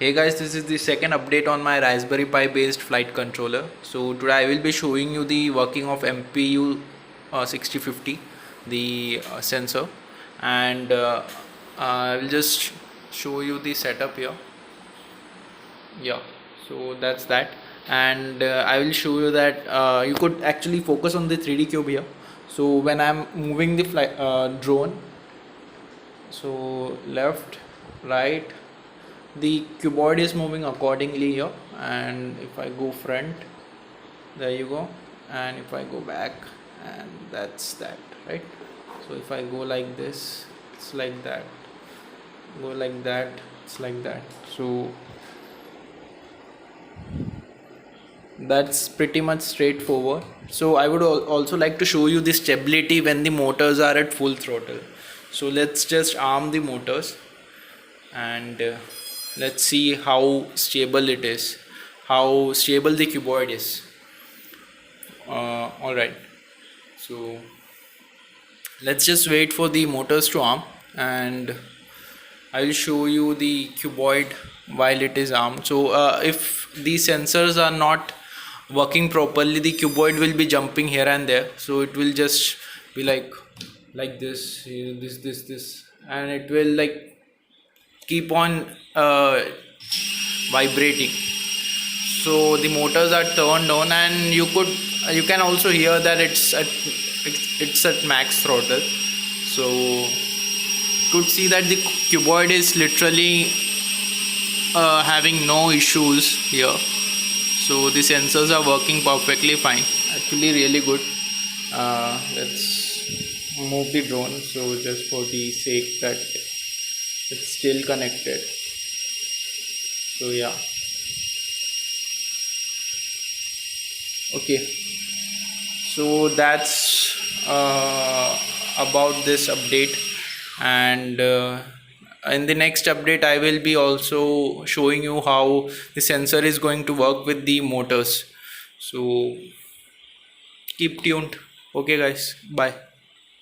Hey guys, this is the second update on my Raspberry Pi based flight controller. So today I will be showing you the working of MPU6050, the sensor, and I will just show you the setup here. Yeah, so that's that, and I will show you that you could actually focus on the 3D cube here. So when I'm moving the drone, so left, right, the cuboid is moving accordingly here, and if I go front, there you go, and if I go back, and that's that, right? So if I go like this, it's like that, go like that, it's like that. So that's pretty much straightforward. So I would also like to show you the stability when the motors are at full throttle. So let's just arm the motors, and let's see how stable it is, how stable the cuboid is. All right, so let's just wait for the motors to arm, and I will show you the cuboid while it is armed. So if these sensors are not working properly, the cuboid will be jumping here and there, so it will just be like this, this, and it will like keep on vibrating. So the motors are turned on, and you can also hear that it's at max throttle. So could see that the cuboid is literally having no issues here. So the sensors are working perfectly fine, actually really good. Let's move the drone, so just for the sake that it's still connected. So yeah, okay, so that's about this update, and in the next update I will be also showing you how the sensor is going to work with the motors. So keep tuned. Okay guys, bye.